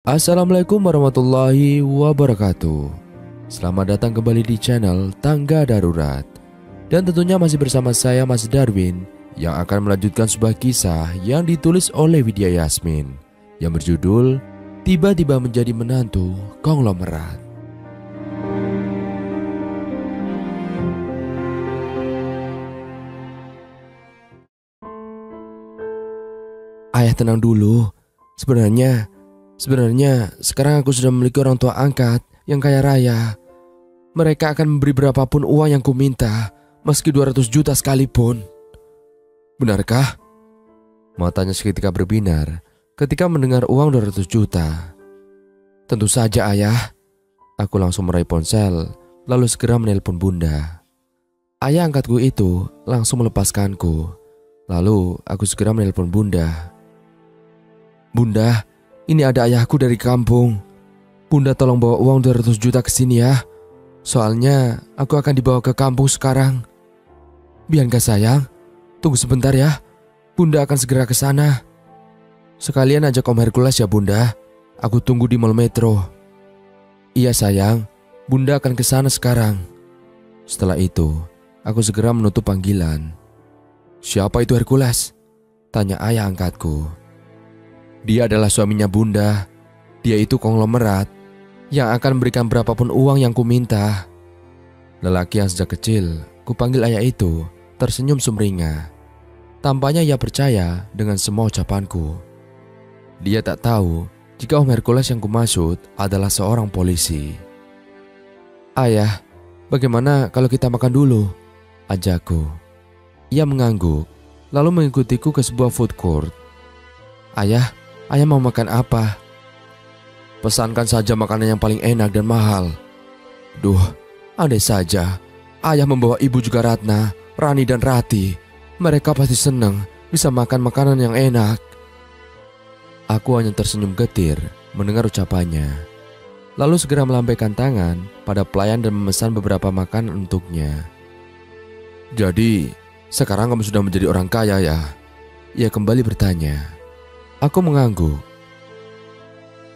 Assalamualaikum warahmatullahi wabarakatuh. Selamat datang kembali di channel Tangga Darurat. Dan tentunya masih bersama saya Mas Darwin, yang akan melanjutkan sebuah kisah yang ditulis oleh Widya Yasmin, yang berjudul Tiba-tiba Menjadi Menantu Konglomerat. Ayah, tenang dulu. Sebenarnya sekarang aku sudah memiliki orang tua angkat yang kaya raya. Mereka akan memberi berapapun uang yang kuminta, meski 200 juta sekalipun. Benarkah? Matanya seketika berbinar ketika mendengar uang 200 juta. Tentu saja, ayah. Aku langsung meraih ponsel, lalu segera menelpon bunda. Ayah angkatku itu langsung melepaskanku. Lalu aku segera menelpon bunda. Bunda, ini ada ayahku dari kampung. Bunda tolong bawa uang 200 juta ke sini ya. Soalnya aku akan dibawa ke kampung sekarang. Bianca sayang, tunggu sebentar ya. Bunda akan segera ke sana. Sekalian ajak Om Hercules ya bunda. Aku tunggu di Mall Metro. Iya sayang, bunda akan ke sana sekarang. Setelah itu, aku segera menutup panggilan. Siapa itu Hercules? Tanya ayah angkatku. Dia adalah suaminya bunda. Dia itu konglomerat yang akan memberikan berapapun uang yang kuminta. Lelaki yang sejak kecil kupanggil ayah itu tersenyum sumringah. Tampaknya ia percaya dengan semua ucapanku. Dia tak tahu jika Om Hercules yang kumaksud adalah seorang polisi. Ayah, bagaimana kalau kita makan dulu? Ajakku. Ia mengangguk, lalu mengikutiku ke sebuah food court. Ayah mau makan apa? Pesankan saja makanan yang paling enak dan mahal. Duh, andai saja ayah membawa ibu juga Ratna, Rani dan Rati. Mereka pasti senang bisa makan makanan yang enak. Aku hanya tersenyum getir mendengar ucapannya. Lalu segera melambaikan tangan pada pelayan dan memesan beberapa makanan untuknya. Jadi, sekarang kamu sudah menjadi orang kaya ya? Ia kembali bertanya. Aku mengangguk.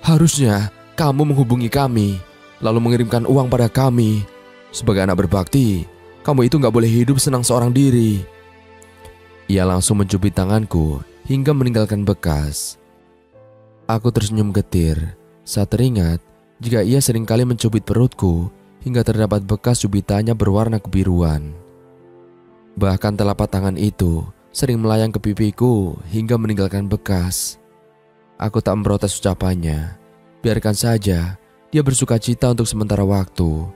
Harusnya kamu menghubungi kami, lalu mengirimkan uang pada kami. Sebagai anak berbakti, kamu itu gak boleh hidup senang seorang diri. Ia langsung mencubit tanganku hingga meninggalkan bekas. Aku tersenyum getir saat teringat jika ia seringkali mencubit perutku hingga terdapat bekas cubitannya berwarna kebiruan. Bahkan telapak tangan itu sering melayang ke pipiku hingga meninggalkan bekas. Aku tak memprotes ucapannya. Biarkan saja dia bersuka cita untuk sementara waktu.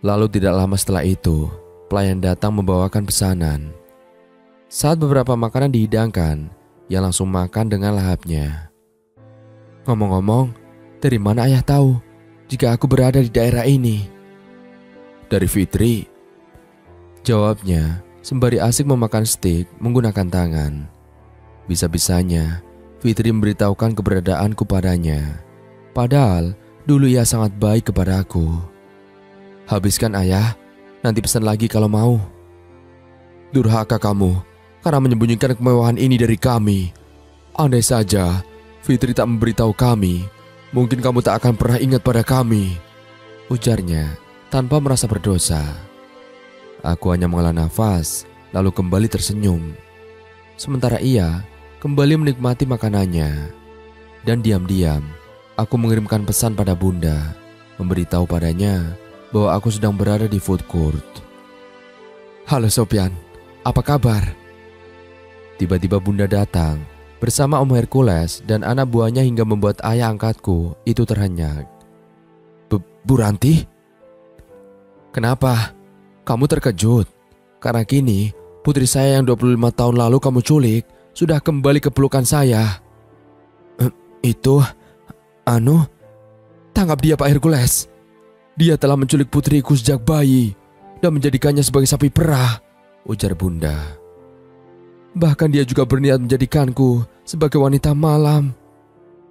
Lalu tidak lama setelah itu, pelayan datang membawakan pesanan. Saat beberapa makanan dihidangkan, ia langsung makan dengan lahapnya. Ngomong-ngomong, dari mana ayah tahu jika aku berada di daerah ini? Dari Fitri, jawabnya sembari asik memakan steak menggunakan tangan. Bisa-bisanya Fitri memberitahukan keberadaanku padanya. Padahal dulu ia sangat baik kepada aku. Habiskan ayah, nanti pesan lagi kalau mau. Durhaka kamu karena menyembunyikan kemewahan ini dari kami. Andai saja Fitri tak memberitahu kami, mungkin kamu tak akan pernah ingat pada kami, ujarnya tanpa merasa berdosa. Aku hanya menghela nafas, lalu kembali tersenyum. Sementara ia kembali menikmati makanannya. Dan diam-diam, aku mengirimkan pesan pada bunda, memberitahu padanya bahwa aku sedang berada di food court. Halo Sopyan, apa kabar? Tiba-tiba bunda datang bersama Om Hercules dan anak buahnya hingga membuat ayah angkatku itu terhenyak. Bu Ranti? Kenapa? Kamu terkejut? Karena kini putri saya yang 25 tahun lalu kamu culik sudah kembali ke pelukan saya. Tangkap dia Pak Hercules. Dia telah menculik putriku sejak bayi dan menjadikannya sebagai sapi perah, ujar bunda. Bahkan dia juga berniat menjadikanku sebagai wanita malam,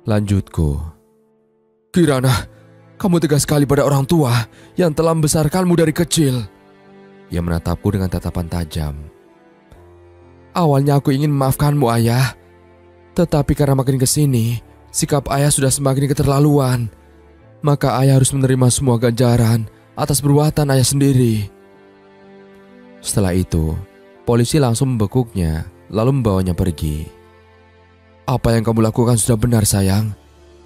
lanjutku. Kirana, kamu tegas sekali pada orang tua yang telah membesarkanmu dari kecil. Ia menatapku dengan tatapan tajam. Awalnya aku ingin memaafkanmu ayah, tetapi karena makin kesini sikap ayah sudah semakin keterlaluan. Maka ayah harus menerima semua ganjaran atas perbuatan ayah sendiri. Setelah itu, polisi langsung membekuknya lalu membawanya pergi. Apa yang kamu lakukan sudah benar sayang.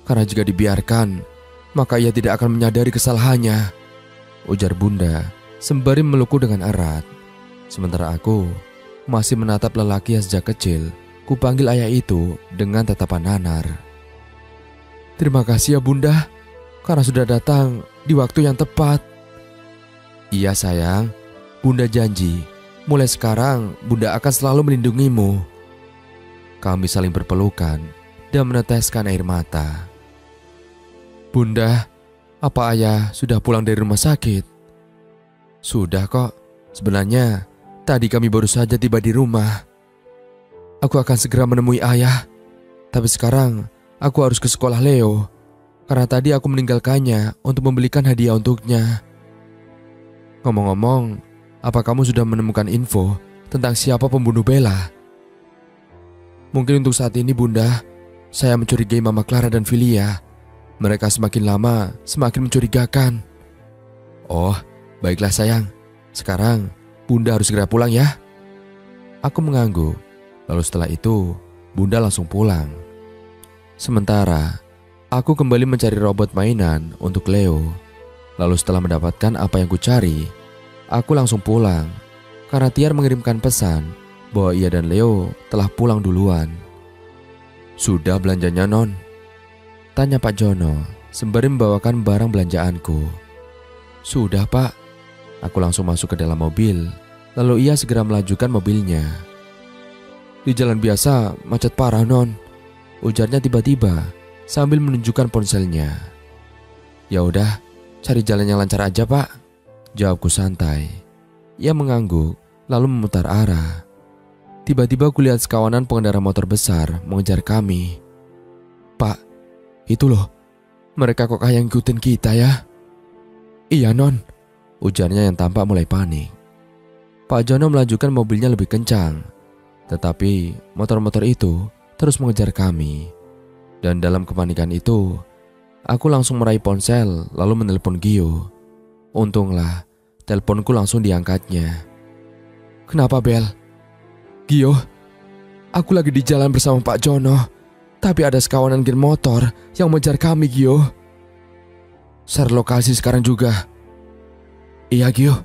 Karena jika dibiarkan, maka ia tidak akan menyadari kesalahannya, ujar bunda sembari melukku dengan erat. Sementara aku masih menatap lelaki yang sejak kecil kupanggil ayah itu dengan tatapan nanar. Terima kasih ya bunda, karena sudah datang di waktu yang tepat. Iya sayang, bunda janji mulai sekarang bunda akan selalu melindungimu. Kami saling berpelukan dan meneteskan air mata. Bunda, apa ayah sudah pulang dari rumah sakit? Sudah kok, sebenarnya tadi kami baru saja tiba di rumah. Aku akan segera menemui ayah, tapi sekarang aku harus ke sekolah Leo, karena tadi aku meninggalkannya untuk membelikan hadiah untuknya. Ngomong-ngomong, apa kamu sudah menemukan info tentang siapa pembunuh Bella? Mungkin untuk saat ini bunda, saya mencurigai Mama Clara dan Filia. Mereka semakin lama semakin mencurigakan. Oh, baiklah sayang. Sekarang bunda harus segera pulang ya. Aku mengangguk. Lalu setelah itu bunda langsung pulang. Sementara aku kembali mencari robot mainan untuk Leo. Lalu setelah mendapatkan apa yang kucari, aku langsung pulang. Karena Tiar mengirimkan pesan bahwa ia dan Leo telah pulang duluan. Sudah belanjanya non? Tanya Pak Jono sembari membawakan barang belanjaanku. Sudah pak. Aku langsung masuk ke dalam mobil. Lalu ia segera melajukan mobilnya. Di jalan biasa macet parah non, ujarnya tiba-tiba sambil menunjukkan ponselnya. Ya udah, cari jalan yang lancar aja pak, jawabku santai. Ia mengangguk lalu memutar arah. Tiba-tiba kulihat sekawanan pengendara motor besar mengejar kami. Pak, itu loh, mereka kok kayak ngikutin kita ya? Iya non, ujarnya yang tampak mulai panik. Pak Jono melajukan mobilnya lebih kencang, tetapi motor-motor itu terus mengejar kami. Dan dalam kepanikan itu, aku langsung meraih ponsel lalu menelepon Gio. Untunglah, teleponku langsung diangkatnya. Kenapa Bel? Gio, aku lagi di jalan bersama Pak Jono. Tapi ada sekawanan geng motor yang mengejar kami, Gio. Share lokasi sekarang juga. Iya, Gio.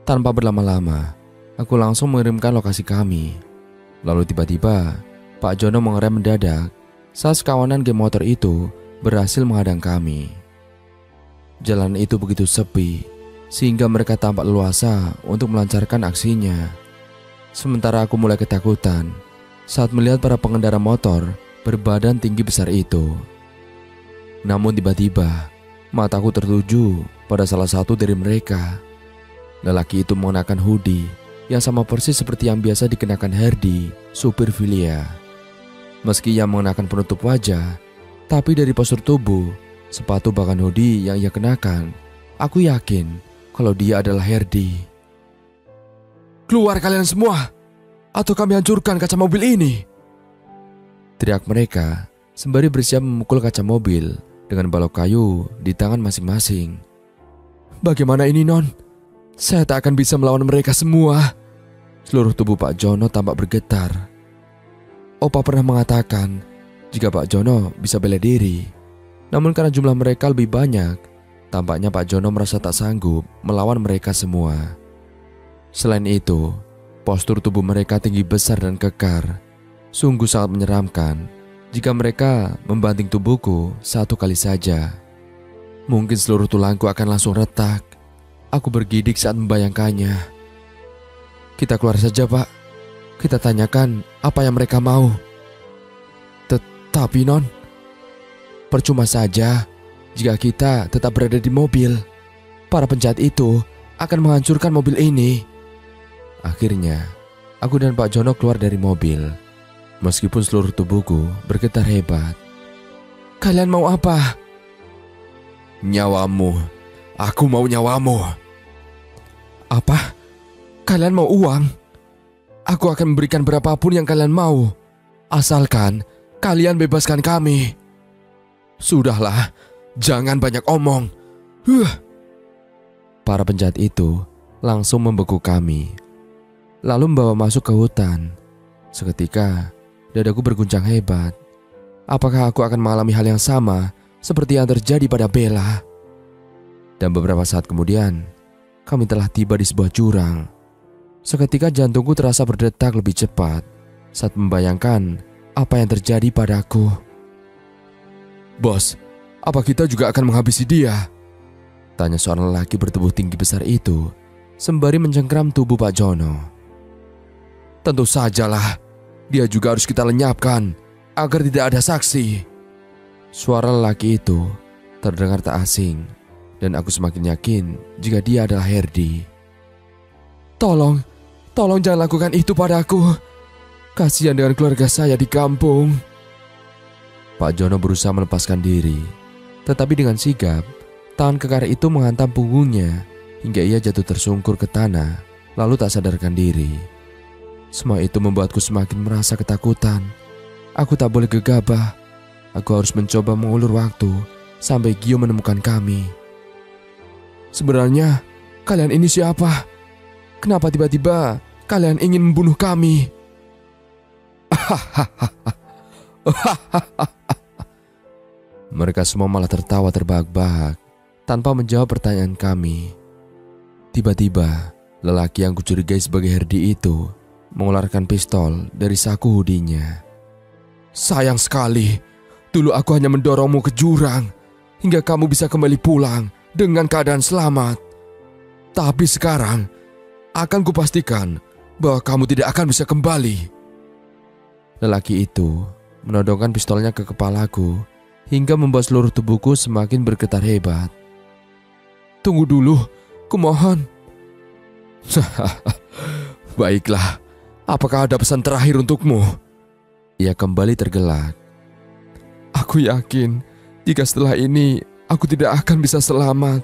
Tanpa berlama-lama, aku langsung mengirimkan lokasi kami. Lalu tiba-tiba, Pak Jono mengerem mendadak saat sekawanan geng motor itu berhasil menghadang kami. Jalan itu begitu sepi, sehingga mereka tampak leluasa untuk melancarkan aksinya. Sementara aku mulai ketakutan saat melihat para pengendara motor berbadan tinggi besar itu. Namun tiba-tiba mataku tertuju pada salah satu dari mereka. Lelaki itu mengenakan hoodie yang sama persis seperti yang biasa dikenakan Herdi, supir Filia. Meski ia mengenakan penutup wajah, tapi dari postur tubuh, sepatu bahkan hoodie yang ia kenakan, aku yakin kalau dia adalah Herdi. Keluar kalian semua, atau kami hancurkan kaca mobil ini, teriak mereka sembari bersiap memukul kaca mobil dengan balok kayu di tangan masing-masing. Bagaimana ini non? Saya tak akan bisa melawan mereka semua. Seluruh tubuh Pak Jono tampak bergetar. Opa pernah mengatakan jika Pak Jono bisa bela diri. Namun karena jumlah mereka lebih banyak, tampaknya Pak Jono merasa tak sanggup melawan mereka semua. Selain itu, postur tubuh mereka tinggi besar dan kekar. Sungguh sangat menyeramkan jika mereka membanting tubuhku satu kali saja. Mungkin seluruh tulangku akan langsung retak. Aku bergidik saat membayangkannya. Kita keluar saja pak. Kita tanyakan apa yang mereka mau. Tapi non, percuma saja jika kita tetap berada di mobil. Para penjahat itu akan menghancurkan mobil ini. Akhirnya, aku dan Pak Jono keluar dari mobil. Meskipun seluruh tubuhku bergetar hebat. Kalian mau apa? Nyawamu. Aku mau nyawamu. Apa? Kalian mau uang? Aku akan memberikan berapapun yang kalian mau. Asalkan kalian bebaskan kami. Sudahlah, jangan banyak omong. Para penjahat itu langsung membekuk kami, lalu membawa masuk ke hutan. Seketika, dadaku berguncang hebat. Apakah aku akan mengalami hal yang sama seperti yang terjadi pada Bella? Dan beberapa saat kemudian, kami telah tiba di sebuah jurang. Seketika jantungku terasa berdetak lebih cepat saat membayangkan apa yang terjadi padaku. "Bos, apa kita juga akan menghabisi dia?" tanya seorang lelaki bertubuh tinggi besar itu sembari mencengkram tubuh Pak Jono. "Tentu sajalah, dia juga harus kita lenyapkan agar tidak ada saksi." Suara lelaki itu terdengar tak asing dan aku semakin yakin jika dia adalah Herdi. Tolong jangan lakukan itu padaku. Kasihan dengan keluarga saya di kampung." Pak Jono berusaha melepaskan diri, tetapi dengan sigap, tangan kekar itu menghantam punggungnya hingga ia jatuh tersungkur ke tanah, lalu tak sadarkan diri. Semua itu membuatku semakin merasa ketakutan. Aku tak boleh gegabah. Aku harus mencoba mengulur waktu sampai Gio menemukan kami. "Sebenarnya kalian ini siapa? Kenapa tiba-tiba kalian ingin membunuh kami?" Mereka semua malah tertawa terbahak-bahak tanpa menjawab pertanyaan kami. Tiba-tiba, lelaki yang kucurigai sebagai Herdi itu mengeluarkan pistol dari saku hoodie-nya. "Sayang sekali, dulu aku hanya mendorongmu ke jurang hingga kamu bisa kembali pulang dengan keadaan selamat. Tapi sekarang, akan kupastikan bahwa kamu tidak akan bisa kembali." Lelaki itu menodongkan pistolnya ke kepalaku hingga membuat seluruh tubuhku semakin bergetar hebat. "Tunggu dulu, kumohon." "Baiklah, apakah ada pesan terakhir untukmu?" Ia kembali tergelak. "Aku yakin jika setelah ini aku tidak akan bisa selamat.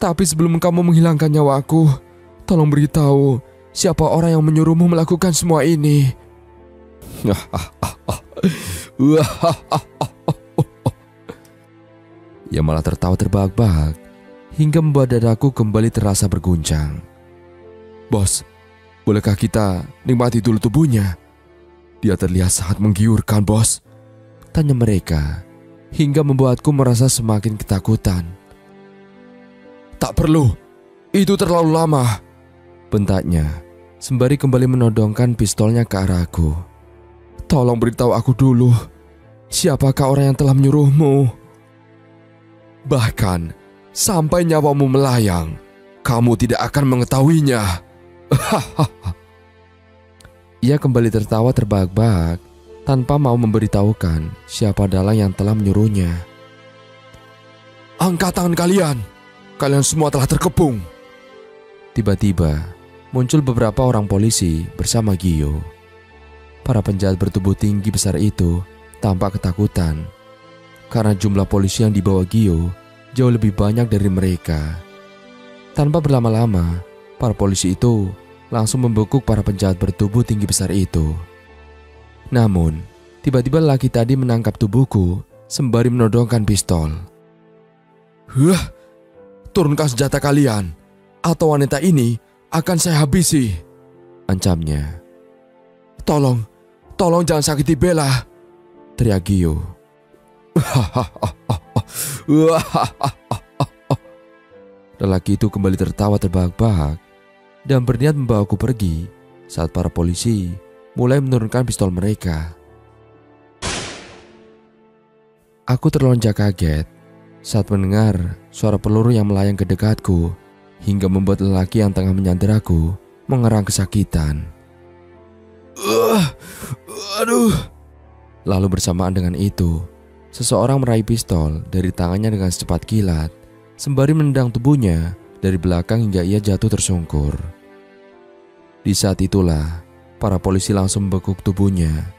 Tapi sebelum kamu menghilangkan nyawaku, tolong beritahu siapa orang yang menyuruhmu melakukan semua ini." Ia malah tertawa terbahak-bahak hingga membuat dadaku kembali terasa berguncang. "Bos, bolehkah kita nikmati dulu tubuhnya? Dia terlihat sangat menggiurkan, bos," tanya mereka hingga membuatku merasa semakin ketakutan. "Tak perlu, itu terlalu lama," bentaknya sembari kembali menodongkan pistolnya ke arahku. "Tolong beritahu aku dulu, siapakah orang yang telah menyuruhmu? Bahkan sampai nyawamu melayang, kamu tidak akan mengetahuinya." Ia kembali tertawa terbahak-bahak tanpa mau memberitahukan siapa dalang yang telah menyuruhnya. "Angkat tangan kalian, kalian semua telah terkepung." Tiba-tiba muncul beberapa orang polisi bersama Gio. Para penjahat bertubuh tinggi besar itu tampak ketakutan karena jumlah polisi yang dibawa Gio jauh lebih banyak dari mereka. Tanpa berlama-lama, para polisi itu langsung membekuk para penjahat bertubuh tinggi besar itu. Namun, tiba-tiba lelaki tadi menangkap tubuhku sembari menodongkan pistol. "Turunkan senjata kalian, atau wanita ini akan saya habisi," ancamnya. Tolong jangan sakiti Bella," teriak Gio. Lelaki itu kembali tertawa terbahak-bahak dan berniat membawaku pergi saat para polisi mulai menurunkan pistol mereka. Aku terlonjak kaget saat mendengar suara peluru yang melayang ke dekatku hingga membuat lelaki yang tengah menyandera aku mengerang kesakitan. Aduh. Lalu bersamaan dengan itu, seseorang meraih pistol dari tangannya dengan secepat kilat sembari menendang tubuhnya dari belakang hingga ia jatuh tersungkur. Di saat itulah, para polisi langsung membekuk tubuhnya.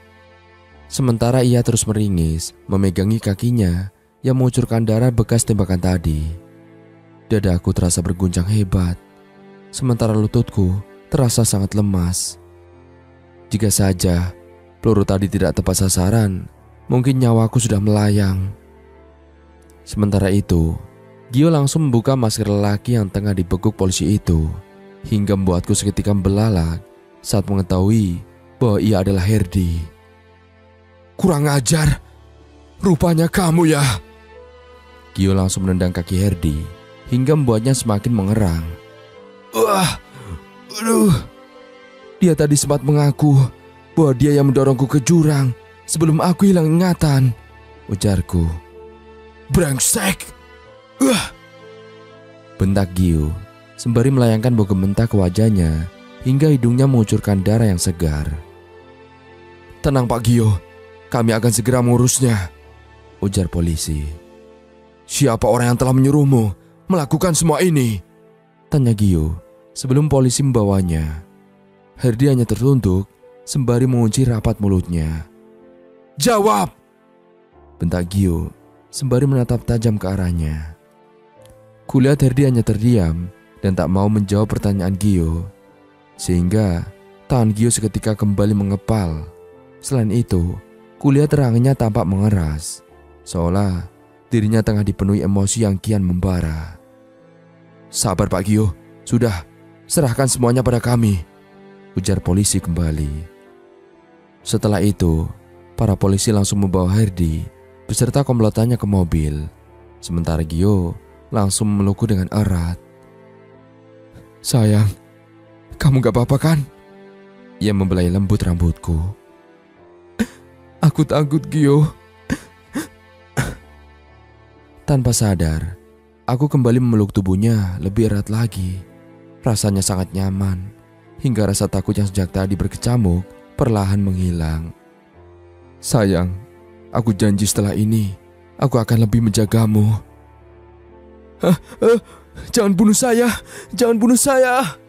Sementara ia terus meringis, memegangi kakinya yang mengucurkan darah bekas tembakan tadi. Dadaku terasa berguncang hebat, sementara lututku terasa sangat lemas. Jika saja peluru tadi tidak tepat sasaran, mungkin nyawaku sudah melayang. Sementara itu, Gio langsung membuka masker lelaki yang tengah dibekuk polisi itu, hingga membuatku seketika belalak saat mengetahui bahwa ia adalah Herdi. Kurang ajar, rupanya kamu ya. Gio langsung menendang kaki Herdi hingga membuatnya semakin mengerang. Aduh. Dia tadi sempat mengaku bahwa dia yang mendorongku ke jurang sebelum aku hilang ingatan, ujarku. Brengsek. Bentak Gio sembari melayangkan bau mentah ke wajahnya hingga hidungnya mengucurkan darah yang segar. Tenang Pak Gio, kami akan segera mengurusnya, ujar polisi. Siapa orang yang telah menyuruhmu melakukan semua ini? Tanya Gio sebelum polisi membawanya. Herdi hanya tertunduk sembari mengunci rapat mulutnya. Jawab! Bentak Gio sembari menatap tajam ke arahnya. Kulihat Herdi hanya terdiam dan tak mau menjawab pertanyaan Gio, sehingga tangan Gio seketika kembali mengepal. Selain itu, kulihat terangnya tampak mengeras, seolah dirinya tengah dipenuhi emosi yang kian membara. Sabar Pak Gio, sudah, serahkan semuanya pada kami, ujar polisi kembali. Setelah itu, para polisi langsung membawa Herdi beserta komplotannya ke mobil, sementara Gio langsung memelukku dengan erat. Sayang, kamu gak apa-apa kan? Ia membelai lembut rambutku. Aku takut Gio. Tanpa sadar, aku kembali memeluk tubuhnya lebih erat lagi. Rasanya sangat nyaman, hingga rasa takut yang sejak tadi berkecamuk perlahan menghilang. Sayang, aku janji setelah ini, aku akan lebih menjagamu. Jangan bunuh saya, jangan bunuh saya.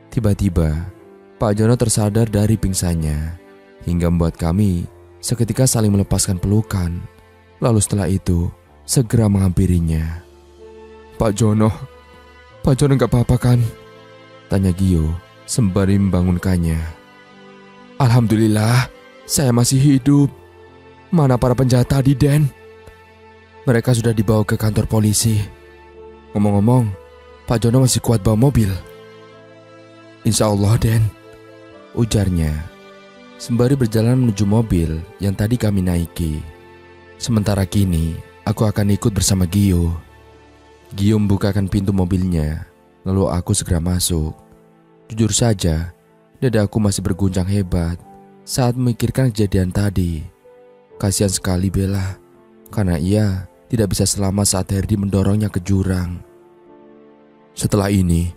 Tiba-tiba, Pak Jono tersadar dari pingsannya, hingga membuat kami seketika saling melepaskan pelukan. Lalu setelah itu, segera menghampirinya. Pak Jono gak apa-apa kan? Tanya Gio sembari membangunkannya. Alhamdulillah, saya masih hidup. Mana para penjahat tadi, Den? Mereka sudah dibawa ke kantor polisi. Ngomong-ngomong, Pak Jono masih kuat bawa mobil? Insya Allah, Den, ujarnya sembari berjalan menuju mobil yang tadi kami naiki. Sementara kini, aku akan ikut bersama Gio. Gio membukakan pintu mobilnya, lalu aku segera masuk. Jujur saja, dadaku masih berguncang hebat saat memikirkan kejadian tadi. Kasihan sekali Bella, karena ia tidak bisa selamat saat Herdi mendorongnya ke jurang. Setelah ini,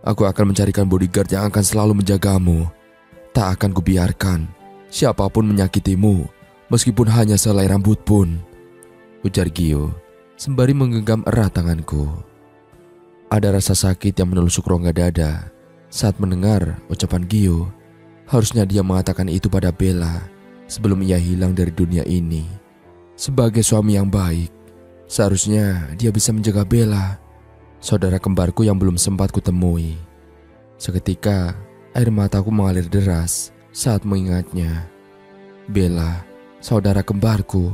aku akan mencarikan bodyguard yang akan selalu menjagamu. Tak akan kubiarkan siapapun menyakitimu, meskipun hanya sehelai rambut pun, ujar Gio sembari menggenggam erat tanganku. Ada rasa sakit yang menusuk rongga dada saat mendengar ucapan Gio. Harusnya dia mengatakan itu pada Bella sebelum ia hilang dari dunia ini. Sebagai suami yang baik, seharusnya dia bisa menjaga Bella, saudara kembarku yang belum sempat kutemui. Seketika, air mataku mengalir deras saat mengingatnya. Bella, saudara kembarku,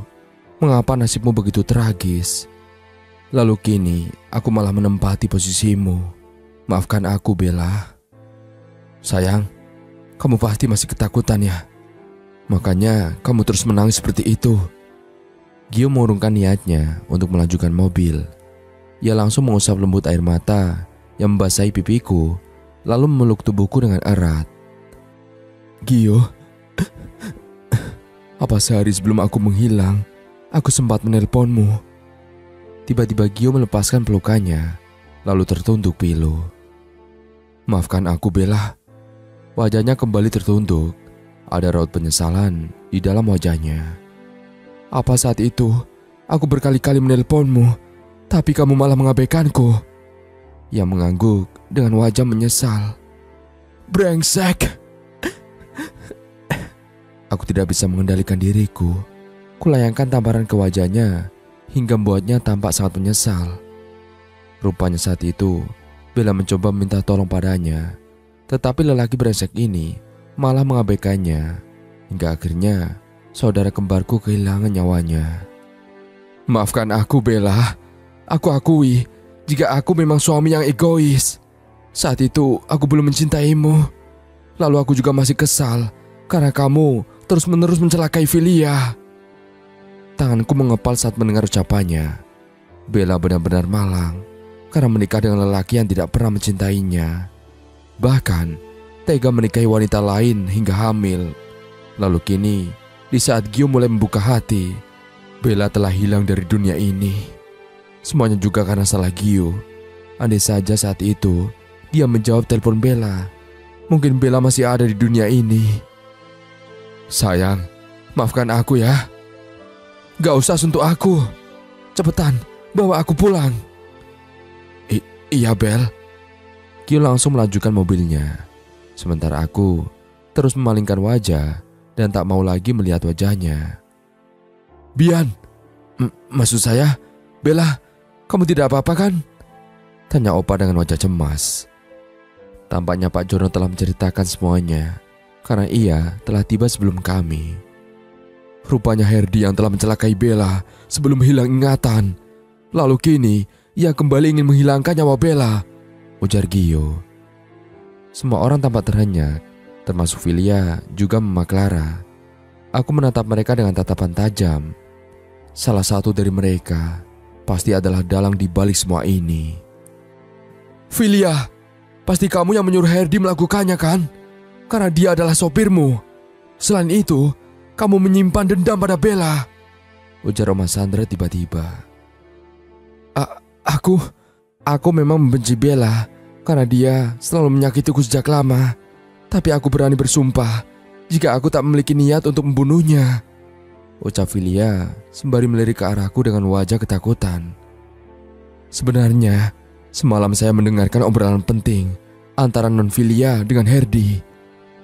mengapa nasibmu begitu tragis? Lalu kini, aku malah menempati posisimu. Maafkan aku, Bella. Sayang, kamu pasti masih ketakutan ya? Makanya kamu terus menangis seperti itu. Gio mengurungkan niatnya untuk melanjutkan mobil. Ia langsung mengusap lembut air mata yang membasahi pipiku, lalu memeluk tubuhku dengan erat. Gio, apa sehari sebelum aku menghilang, aku sempat menelponmu? Tiba-tiba Gio melepaskan pelukannya, lalu tertunduk pilu. Maafkan aku Bella. Wajahnya kembali tertunduk. Ada raut penyesalan di dalam wajahnya. Apa saat itu aku berkali-kali menelponmu, tapi kamu malah mengabaikanku? Ia mengangguk dengan wajah menyesal. Brengsek. Aku tidak bisa mengendalikan diriku. Kulayangkan tamparan ke wajahnya hingga membuatnya tampak sangat menyesal. Rupanya saat itu Bella mencoba meminta tolong padanya, tetapi lelaki brengsek ini malah mengabaikannya, hingga akhirnya saudara kembarku kehilangan nyawanya. Maafkan aku, Bella. Aku akui jika aku memang suami yang egois. Saat itu aku belum mencintaimu. Lalu aku juga masih kesal karena kamu terus-menerus mencelakai Filia. Tanganku mengepal saat mendengar ucapannya. Bella benar-benar malang karena menikah dengan lelaki yang tidak pernah mencintainya. Bahkan tega menikahi wanita lain hingga hamil. Lalu kini, di saat Gio mulai membuka hati, Bella telah hilang dari dunia ini. Semuanya juga karena salah Gio. Andai saja saat itu dia menjawab telepon Bella, mungkin Bella masih ada di dunia ini. Sayang, maafkan aku ya. Gak usah sentuh aku. Cepetan, bawa aku pulang. Iya, Bel. Gio langsung melanjutkan mobilnya. Sementara aku terus memalingkan wajah dan tak mau lagi melihat wajahnya. Bian, maksud saya, Bella, kamu tidak apa-apa kan? Tanya Opa dengan wajah cemas. Tampaknya Pak Jono telah menceritakan semuanya, karena ia telah tiba sebelum kami. Rupanya Herdi yang telah mencelakai Bella sebelum hilang ingatan. Lalu kini, ia kembali ingin menghilangkan nyawa Bella, ujar Gio. Semua orang tampak terhenyak, termasuk Filia juga Mama Clara. Aku menatap mereka dengan tatapan tajam. Salah satu dari mereka pasti adalah dalang di balik semua ini. Filia, pasti kamu yang menyuruh Herdi melakukannya kan? Karena dia adalah sopirmu. Selain itu, kamu menyimpan dendam pada Bella, ujar Oma Sandra tiba-tiba. Aku memang membenci Bella karena dia selalu menyakitiku sejak lama. Tapi aku berani bersumpah jika aku tak memiliki niat untuk membunuhnya, ucap Filia sembari melirik ke arahku dengan wajah ketakutan. Sebenarnya, semalam saya mendengarkan obrolan penting antara Non Filia dengan Herdi,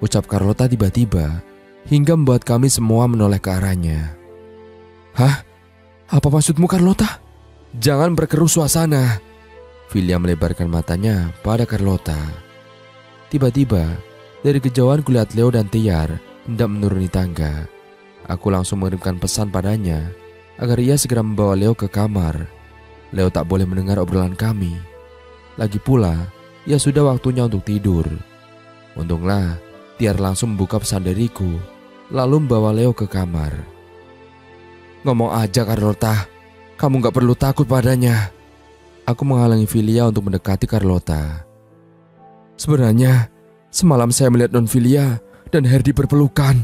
ucap Carlota tiba-tiba hingga membuat kami semua menoleh ke arahnya. Hah? Apa maksudmu, Carlota? Jangan berkeruh suasana. Filia melebarkan matanya pada Carlota. Tiba-tiba, dari kejauhan kulihat Leo dan Tiar hendak menuruni tangga. Aku langsung mengirimkan pesan padanya agar ia segera membawa Leo ke kamar. Leo tak boleh mendengar obrolan kami. Lagi pula, ia sudah waktunya untuk tidur. Untunglah, Tiar langsung membuka pesan dariku, lalu membawa Leo ke kamar. Ngomong aja, Carlota. Kamu gak perlu takut padanya. Aku menghalangi Filia untuk mendekati Carlota. Sebenarnya, semalam saya melihat Non Filia dan Herdi berpelukan.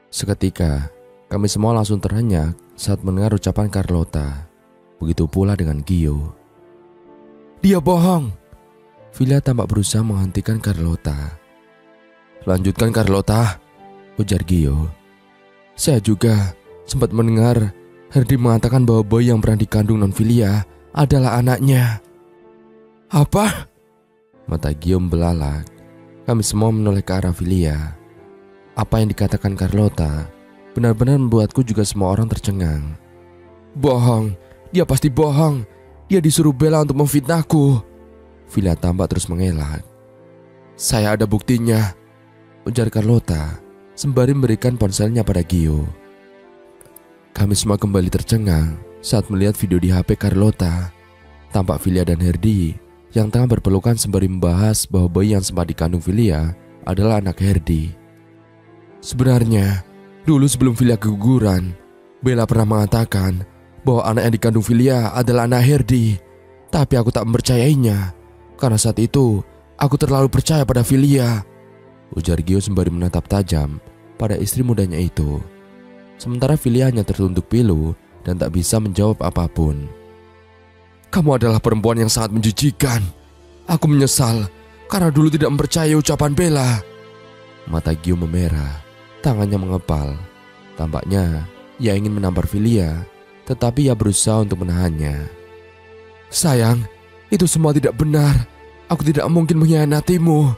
Seketika, kami semua langsung terhenyak saat mendengar ucapan Carlota. Begitu pula dengan Gio. Dia bohong. Filia tampak berusaha menghentikan Carlota. Lanjutkan, Carlota, ujar Gio. Saya juga sempat mendengar Herdi mengatakan bahwa bayi yang pernah dikandung Non Filia adalah anaknya. Apa? Mata Gio membelalak. Kami semua menoleh ke arah Filia. Apa yang dikatakan Carlota benar-benar membuatku juga semua orang tercengang. Bohong, dia pasti bohong. Dia disuruh Bella untuk memfitnahku. Filia tampak terus mengelak. Saya ada buktinya, ujar Carlota sembari memberikan ponselnya pada Gio. Kami semua kembali tercengang saat melihat video di HP Carlota. Tampak Filia dan Herdi yang tengah berpelukan sembari membahas bahwa bayi yang sempat dikandung Filia adalah anak Herdi. Sebenarnya, dulu sebelum Filia keguguran, Bella pernah mengatakan bahwa anak yang dikandung Filia adalah anak Herdi. Tapi aku tak mempercayainya, karena saat itu aku terlalu percaya pada Filia, ujar Gio sembari menatap tajam pada istri mudanya itu. Sementara Filia hanya tertunduk pilu dan tak bisa menjawab apapun. Kamu adalah perempuan yang sangat menjijikan. Aku menyesal karena dulu tidak mempercayai ucapan Bella. Mata Gio memerah, tangannya mengepal. Tampaknya ia ingin menampar Filia, tetapi ia berusaha untuk menahannya. Sayang, itu semua tidak benar. Aku tidak mungkin mengkhianatimu.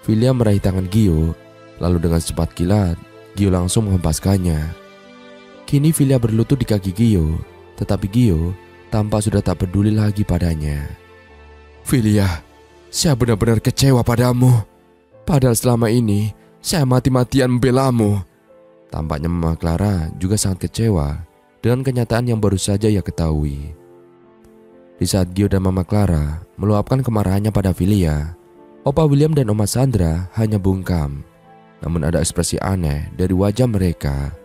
Filia meraih tangan Gio, lalu dengan cepat kilat Gio langsung menghempaskannya. Kini Filia berlutut di kaki Gio, tetapi Gio tampak sudah tak peduli lagi padanya. Filia, saya benar-benar kecewa padamu. Padahal selama ini saya mati-matian membelamu. Tampaknya Mama Clara juga sangat kecewa dengan kenyataan yang baru saja ia ketahui. Di saat Gio dan Mama Clara meluapkan kemarahannya pada Filia, Opa William dan Oma Sandra hanya bungkam. Namun ada ekspresi aneh dari wajah mereka,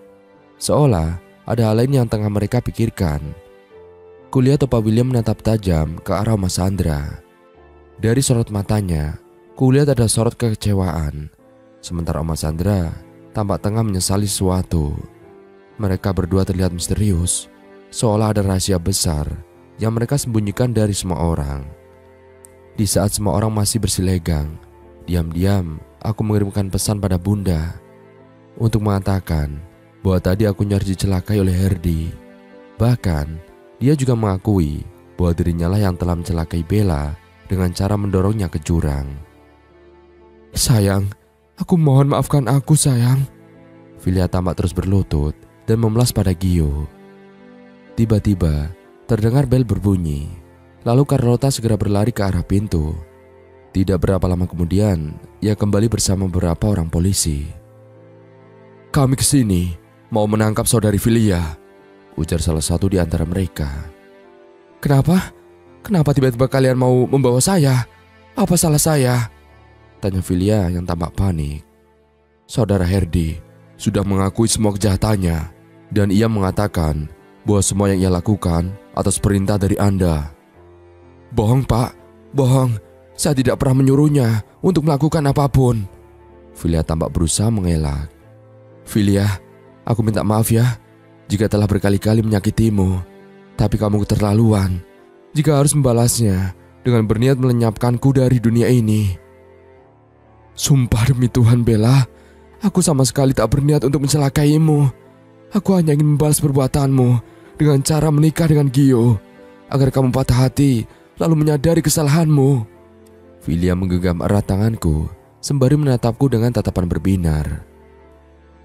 seolah ada hal lain yang tengah mereka pikirkan. Kulihat Opa William menatap tajam ke arah Oma Sandra. Dari sorot matanya, kulihat ada sorot kekecewaan. Sementara Oma Sandra tampak tengah menyesali sesuatu. Mereka berdua terlihat misterius, seolah ada rahasia besar yang mereka sembunyikan dari semua orang. Di saat semua orang masih bersilegang, diam-diam aku mengirimkan pesan pada Bunda untuk mengatakan bahwa tadi aku nyaris dicelakai oleh Herdi. Bahkan dia juga mengakui bahwa dirinya lah yang telah mencelakai Bella dengan cara mendorongnya ke jurang. Sayang, aku mohon maafkan aku sayang. Filia tampak terus berlutut dan memelas pada Gio. Tiba-tiba terdengar bel berbunyi. Lalu Carlota segera berlari ke arah pintu. Tidak berapa lama kemudian, ia kembali bersama beberapa orang polisi. Kami kesini mau menangkap saudari Filia, ujar salah satu di antara mereka. Kenapa? Kenapa tiba-tiba kalian mau membawa saya? Apa salah saya? Tanya Filia yang tampak panik. Saudara Herdi sudah mengakui semua kejahatannya, dan ia mengatakan bahwa semua yang ia lakukan atas perintah dari Anda. Bohong Pak, bohong. Saya tidak pernah menyuruhnya untuk melakukan apapun. Filia tampak berusaha mengelak. Filia, aku minta maaf ya jika telah berkali-kali menyakitimu. Tapi kamu keterlaluan jika harus membalasnya dengan berniat melenyapkanku dari dunia ini. Sumpah demi Tuhan Bella, aku sama sekali tak berniat untuk mencelakaimu. Aku hanya ingin membalas perbuatanmu dengan cara menikah dengan Gio, agar kamu patah hati lalu menyadari kesalahanmu. Filia menggenggam erat tanganku sembari menatapku dengan tatapan berbinar.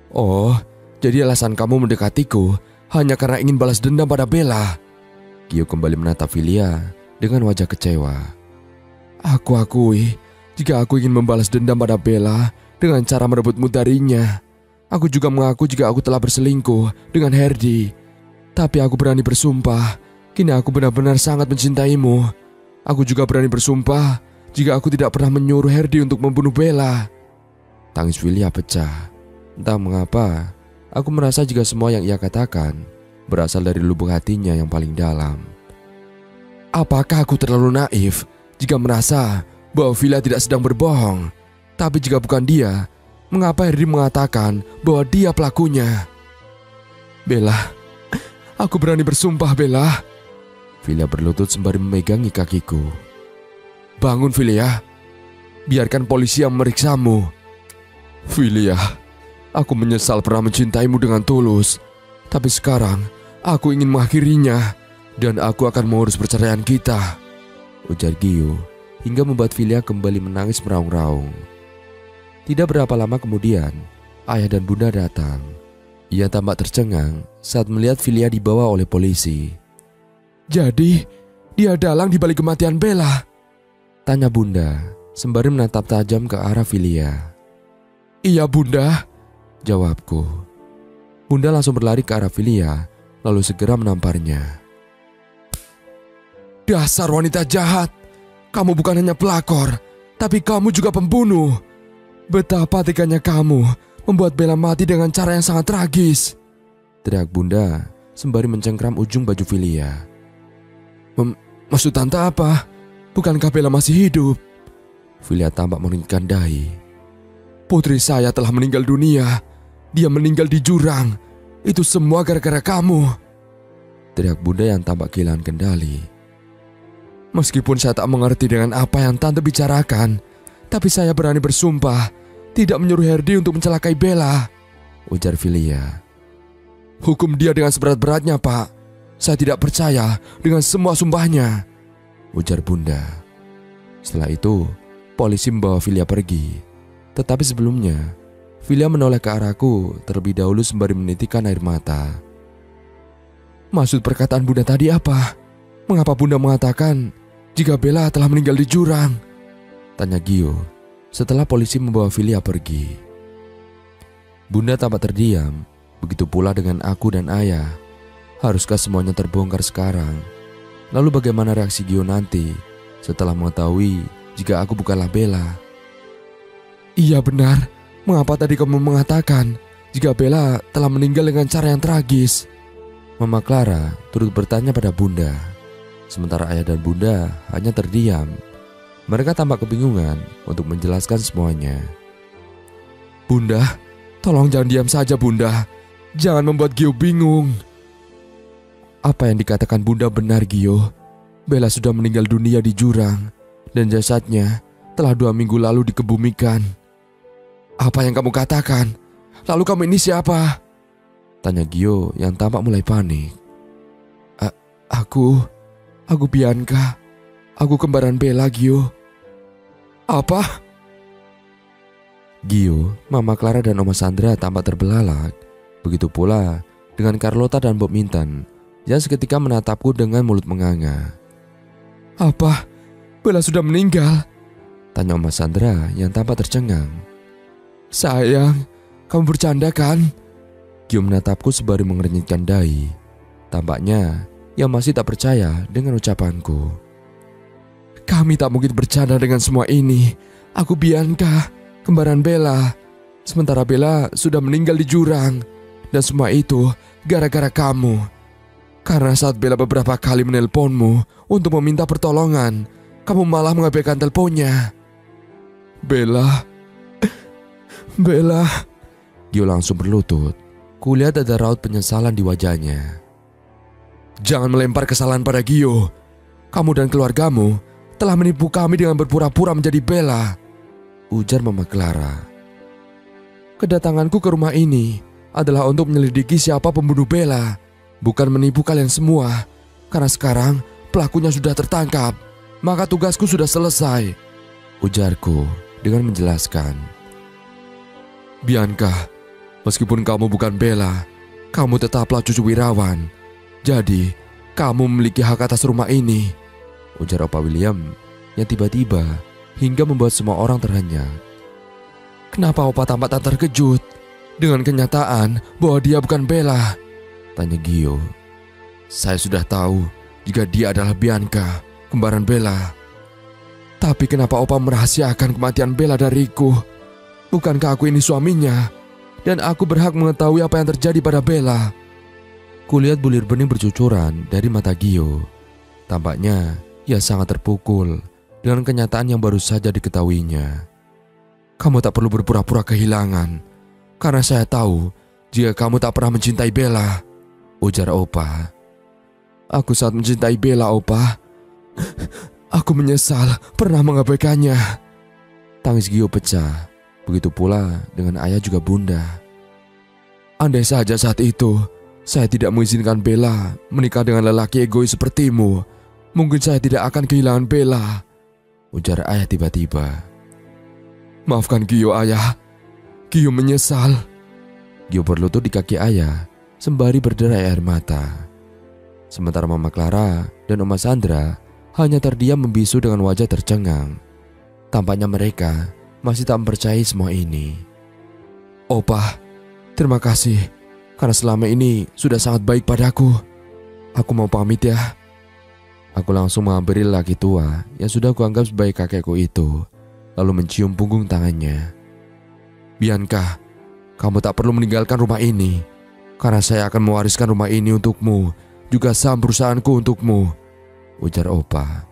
Oh, jadi alasan kamu mendekatiku hanya karena ingin balas dendam pada Bella. Gio kembali menatap Filia dengan wajah kecewa. Aku akui jika aku ingin membalas dendam pada Bella dengan cara merebutmu darinya. Aku juga mengaku jika aku telah berselingkuh dengan Herdi. Tapi aku berani bersumpah, kini aku benar-benar sangat mencintaimu. Aku juga berani bersumpah jika aku tidak pernah menyuruh Herdi untuk membunuh Bella. Tangis Filia pecah. Entah mengapa, aku merasa jika semua yang ia katakan berasal dari lubuk hatinya yang paling dalam. Apakah aku terlalu naif jika merasa bahwa Filia tidak sedang berbohong? Tapi jika bukan dia, mengapa Herdi mengatakan bahwa dia pelakunya? Bella, aku berani bersumpah Bella. Filia berlutut sembari memegangi kakiku. Bangun Filia, biarkan polisi yang memeriksamu. Filia, aku menyesal pernah mencintaimu dengan tulus. Tapi sekarang aku ingin mengakhirinya, dan aku akan mengurus perceraian kita, ujar Gio hingga membuat Filia kembali menangis meraung-raung. Tidak berapa lama kemudian, ayah dan bunda datang. Ia tampak tercengang saat melihat Filia dibawa oleh polisi. Jadi, dia dalang di balik kematian Bella? Tanya bunda sembari menatap tajam ke arah Filia. Iya bunda, jawabku. Bunda langsung berlari ke arah Filia lalu segera menamparnya. Dasar wanita jahat, kamu bukan hanya pelakor, tapi kamu juga pembunuh. Betapa teganya kamu membuat Bella mati dengan cara yang sangat tragis, teriak bunda sembari mencengkram ujung baju Filia. Maksud tante apa? Bukankah Bella masih hidup? Filia tampak meninggikan dahi. Putri saya telah meninggal dunia. Dia meninggal di jurang. Itu semua gara-gara kamu, teriak bunda yang tampak kehilangan kendali. Meskipun saya tak mengerti dengan apa yang tante bicarakan, tapi saya berani bersumpah tidak menyuruh Herdi untuk mencelakai Bella, ujar Filia. Hukum dia dengan seberat-beratnya, Pak. Saya tidak percaya dengan semua sumpahnya, ujar bunda. Setelah itu, polisi membawa Filia pergi. Tetapi sebelumnya, Filia menoleh ke arahku terlebih dahulu sembari menitikkan air mata. Maksud perkataan bunda tadi apa? Mengapa bunda mengatakan jika Bella telah meninggal di jurang? Tanya Gio setelah polisi membawa Filia pergi. Bunda tampak terdiam, begitu pula dengan aku dan ayah. Haruskah semuanya terbongkar sekarang? Lalu bagaimana reaksi Gio nanti setelah mengetahui jika aku bukanlah Bella? Iya benar, mengapa tadi kamu mengatakan jika Bella telah meninggal dengan cara yang tragis? Mama Clara turut bertanya pada Bunda. Sementara ayah dan Bunda hanya terdiam. Mereka tampak kebingungan untuk menjelaskan semuanya. Bunda, tolong jangan diam saja Bunda. Jangan membuat Gio bingung. Apa yang dikatakan Bunda benar, Gio. Bella sudah meninggal dunia di jurang dan jasadnya telah 2 minggu lalu dikebumikan. Apa yang kamu katakan? Lalu kamu ini siapa? Tanya Gio yang tampak mulai panik. Aku Bianca. Aku kembaran Bella, Gio. Apa? Gio, Mama Clara dan Oma Sandra tampak terbelalak. Begitu pula dengan Carlota dan Bob Minton yang seketika menatapku dengan mulut menganga. Apa? Bella sudah meninggal? Tanya Oma Sandra yang tampak tercengang. Sayang, kamu bercanda kan? Gio menatapku sembari mengernyitkan dahi. Tampaknya ia masih tak percaya dengan ucapanku. Kami tak mungkin bercanda dengan semua ini. Aku Bianca, kembaran Bella. Sementara Bella sudah meninggal di jurang. Dan semua itu gara-gara kamu. Karena saat Bella beberapa kali menelponmu untuk meminta pertolongan, kamu malah mengabaikan teleponnya. Bella. Gio langsung berlutut. Kulihat ada raut penyesalan di wajahnya. Jangan melempar kesalahan pada Gio. Kamu dan keluargamu telah menipu kami dengan berpura-pura menjadi Bella, ujar Mama Clara. Kedatanganku ke rumah ini adalah untuk menyelidiki siapa pembunuh Bella, bukan menipu kalian semua. Karena sekarang pelakunya sudah tertangkap, maka tugasku sudah selesai, ujarku dengan menjelaskan. Bianca, meskipun kamu bukan Bella, kamu tetaplah cucu Wirawan. Jadi, kamu memiliki hak atas rumah ini, ujar Opa William yang tiba-tiba hingga membuat semua orang terhenyak. Kenapa Opa tampak tak terkejut dengan kenyataan bahwa dia bukan Bella? Tanya Gio. Saya sudah tahu jika dia adalah Bianca, kembaran Bella. Tapi kenapa Opa merahasiakan kematian Bella dariku? Bukankah aku ini suaminya? Dan aku berhak mengetahui apa yang terjadi pada Bella. Kulihat bulir bening bercucuran dari mata Gio. Tampaknya ia sangat terpukul dengan kenyataan yang baru saja diketahuinya. Kamu tak perlu berpura-pura kehilangan, karena saya tahu jika kamu tak pernah mencintai Bella, ujar Opa. Aku sangat mencintai Bella, Opa. Aku menyesal pernah mengabaikannya. Tangis Gio pecah. Begitu pula dengan ayah juga Bunda. Andai saja saat itu saya tidak mengizinkan Bella menikah dengan lelaki egois sepertimu, mungkin saya tidak akan kehilangan Bella, ujar ayah tiba-tiba. Maafkan Gio, ayah. Gio menyesal. Gio berlutut di kaki ayah sembari berderai air mata. Sementara Mama Clara dan Oma Sandra hanya terdiam membisu dengan wajah tercengang. Tampaknya mereka masih tak mempercayai semua ini. Opa, terima kasih karena selama ini sudah sangat baik padaku. Aku mau pamit ya. Aku langsung menghampiri lelaki tua yang sudah kuanggap sebagai kakekku itu, lalu mencium punggung tangannya. Bianca, kamu tak perlu meninggalkan rumah ini, karena saya akan mewariskan rumah ini untukmu, juga saham perusahaanku untukmu, ujar Opa.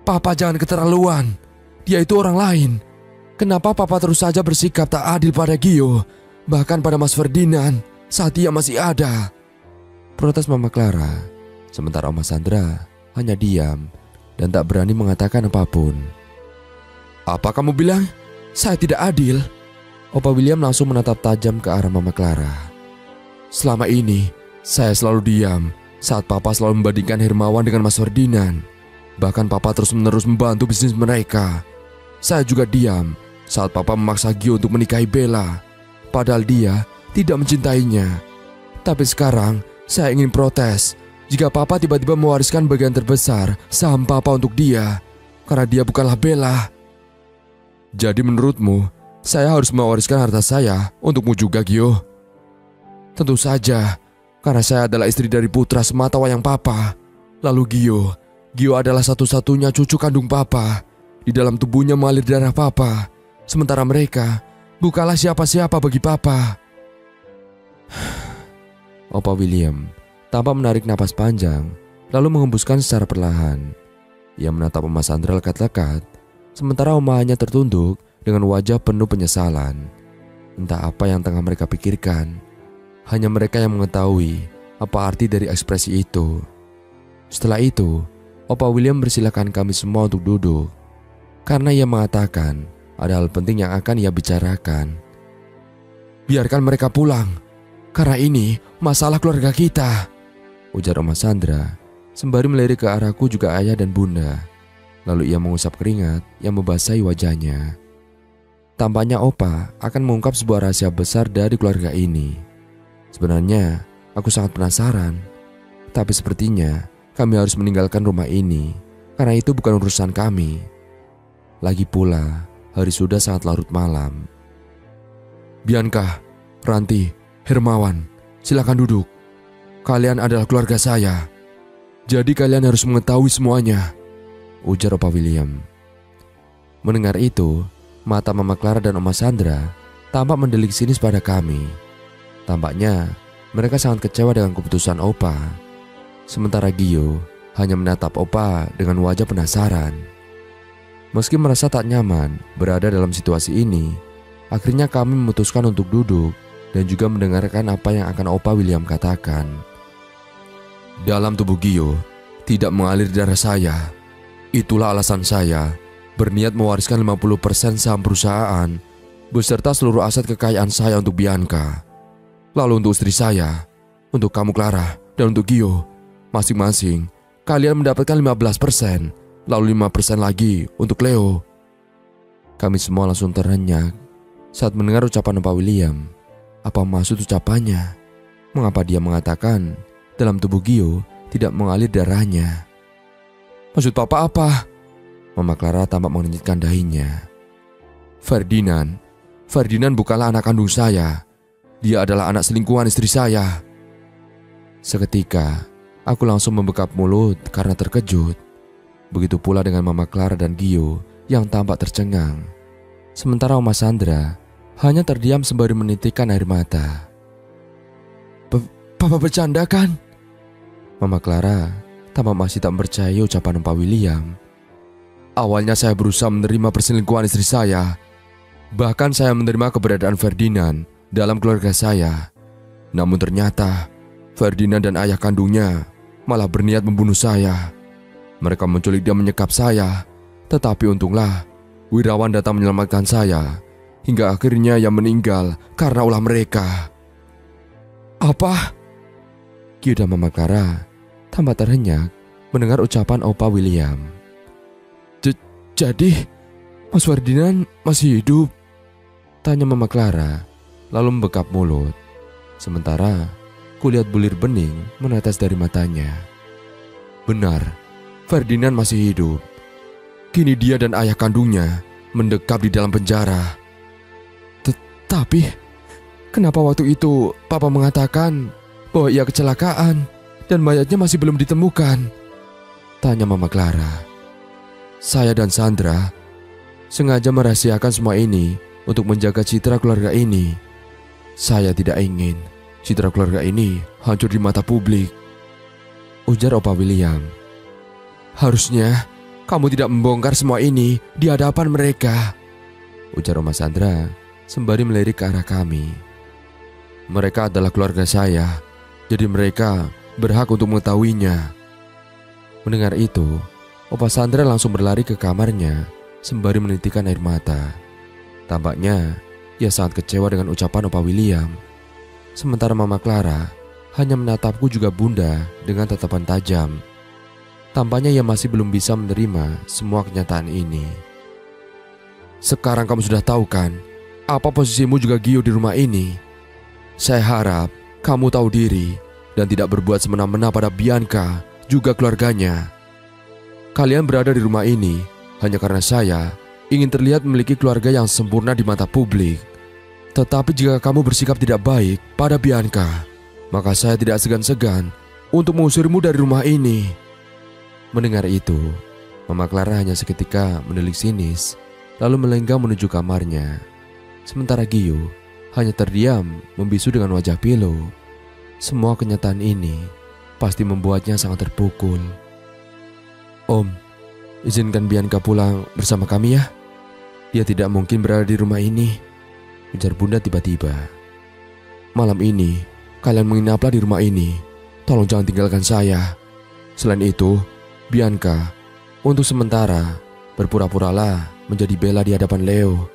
Papa jangan keterlaluan, dia itu orang lain. Kenapa Papa terus saja bersikap tak adil pada Gio, bahkan pada Mas Ferdinand saat ia masih ada? Protes Mama Clara. Sementara Oma Sandra hanya diam dan tak berani mengatakan apapun. Apa kamu bilang? Saya tidak adil? Opa William langsung menatap tajam ke arah Mama Clara. Selama ini saya selalu diam saat Papa selalu membandingkan Hermawan dengan Mas Ferdinand. Bahkan Papa terus-menerus membantu bisnis mereka. Saya juga diam saat Papa memaksa Gio untuk menikahi Bella, padahal dia tidak mencintainya. Tapi sekarang saya ingin protes jika Papa tiba-tiba mewariskan bagian terbesar saham Papa untuk dia, karena dia bukanlah Bella. Jadi menurutmu, saya harus mewariskan harta saya untukmu juga, Gio? Tentu saja, Karena saya adalah istri dari putra semata wayang papa. Lalu Gio adalah satu-satunya cucu kandung papa. Di dalam tubuhnya mengalir darah papa. Sementara mereka bukanlah siapa-siapa bagi papa. Opa William tampak menarik napas panjang, lalu mengembuskan secara perlahan. Ia menatap Oma Sandra lekat-lekat, sementara Oma hanya tertunduk dengan wajah penuh penyesalan. Entah apa yang tengah mereka pikirkan. Hanya mereka yang mengetahui apa arti dari ekspresi itu. Setelah itu, Opa William persilakan kami semua untuk duduk, karena ia mengatakan ada hal penting yang akan ia bicarakan. Biarkan mereka pulang, karena ini masalah keluarga kita, ujar Oma Sandra sembari melirik ke arahku juga ayah dan bunda. Lalu ia mengusap keringat yang membasahi wajahnya. Tampaknya Opa akan mengungkap sebuah rahasia besar dari keluarga ini. Sebenarnya aku sangat penasaran, tapi sepertinya kami harus meninggalkan rumah ini karena itu bukan urusan kami. Lagi pula hari sudah sangat larut malam. Bianca, Ranti, Hermawan, silakan duduk. Kalian adalah keluarga saya. Jadi kalian harus mengetahui semuanya, ujar Opa William. Mendengar itu, mata Mama Clara dan Oma Sandra tampak mendelik sinis pada kami. Tampaknya mereka sangat kecewa dengan keputusan Opa. Sementara Gio hanya menatap Opa dengan wajah penasaran. Meski merasa tak nyaman berada dalam situasi ini, akhirnya kami memutuskan untuk duduk dan juga mendengarkan apa yang akan Opa William katakan. Dalam tubuh Gio tidak mengalir darah saya. Itulah alasan saya berniat mewariskan 50% saham perusahaan beserta seluruh aset kekayaan saya untuk Bianca. Lalu untuk istri saya, untuk kamu Clara, dan untuk Gio, masing-masing kalian mendapatkan 15%, lalu 5% lagi untuk Leo. Kami semua langsung terenyak saat mendengar ucapan Opa William. Apa maksud ucapannya? Mengapa dia mengatakan dalam tubuh Gio tidak mengalir darahnya? Maksud papa apa? Mama Clara tampak mengenyitkan dahinya. Ferdinand bukanlah anak kandung saya. Dia adalah anak selingkuhan istri saya. Seketika, aku langsung membekap mulut karena terkejut. Begitu pula dengan Mama Clara dan Gio yang tampak tercengang. Sementara Oma Sandra hanya terdiam sembari menitikkan air mata. Papa bercanda kan? Mama Clara tampak masih tak percaya ucapan Pak William. Awalnya saya berusaha menerima perselingkuhan istri saya. Bahkan saya menerima keberadaan Ferdinand dalam keluarga saya. Namun ternyata Ferdinand dan ayah kandungnya malah berniat membunuh saya. Mereka menculik dan menyekap saya. Tetapi untunglah Wirawan datang menyelamatkan saya. Hingga akhirnya ia meninggal karena ulah mereka. Apa? Gio dan Mama Clara tampak terhenyak mendengar ucapan Opa William. Jadi Mas Ferdinand masih hidup? Tanya Mama Clara lalu membekap mulut. Sementara kulihat bulir bening menetes dari matanya. Benar, Ferdinand masih hidup. Kini dia dan ayah kandungnya mendekap di dalam penjara. Tapi kenapa waktu itu Papa mengatakan bahwa ia kecelakaan dan mayatnya masih belum ditemukan? Tanya Mama Clara. Saya dan Sandra sengaja merahasiakan semua ini untuk menjaga citra keluarga ini. Saya tidak ingin citra keluarga ini hancur di mata publik, ujar Opa William. Harusnya kamu tidak membongkar semua ini di hadapan mereka, ujar Oma Sandra sembari melirik ke arah kami. Mereka adalah keluarga saya, jadi mereka berhak untuk mengetahuinya. Mendengar itu, Opa Sandra langsung berlari ke kamarnya sembari menitikkan air mata. Tampaknya ia sangat kecewa dengan ucapan Opa William. Sementara Mama Clara hanya menatapku juga bunda dengan tatapan tajam. Tampaknya ia masih belum bisa menerima semua kenyataan ini. Sekarang kamu sudah tahu kan apa posisimu juga Gio di rumah ini. Saya harap kamu tahu diri dan tidak berbuat semena-mena pada Bianca juga keluarganya. Kalian berada di rumah ini hanya karena saya ingin terlihat memiliki keluarga yang sempurna di mata publik. Tetapi jika kamu bersikap tidak baik pada Bianca, maka saya tidak segan-segan untuk mengusirmu dari rumah ini." Mendengar itu, Mama Clara hanya seketika mendelik sinis, lalu melenggang menuju kamarnya. Sementara Gio hanya terdiam membisu dengan wajah pilu. Semua kenyataan ini pasti membuatnya sangat terpukul. "Om, izinkan Bianca pulang bersama kami ya. Dia tidak mungkin berada di rumah ini," ujar Bunda tiba-tiba. "Malam ini kalian menginaplah di rumah ini. Tolong jangan tinggalkan saya. Selain itu, Bianca, untuk sementara berpura-puralah menjadi Bella di hadapan Leo,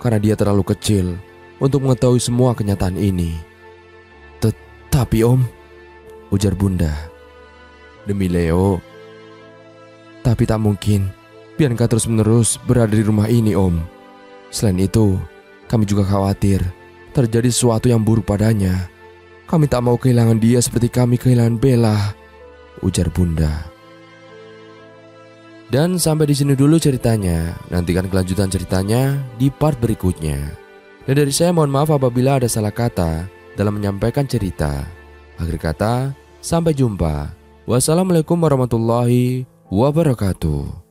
karena dia terlalu kecil untuk mengetahui semua kenyataan ini." "Tapi Om," ujar Bunda. "Demi Leo." "Tapi tak mungkin Bianca terus-menerus berada di rumah ini, Om. Selain itu, kami juga khawatir terjadi sesuatu yang buruk padanya. Kami tak mau kehilangan dia seperti kami kehilangan Bella," ujar Bunda. Dan sampai di sini dulu ceritanya. Nantikan kelanjutan ceritanya di part berikutnya. Dan dari saya mohon maaf apabila ada salah kata dalam menyampaikan cerita. Akhir kata, sampai jumpa. Wassalamualaikum warahmatullahi wabarakatuh.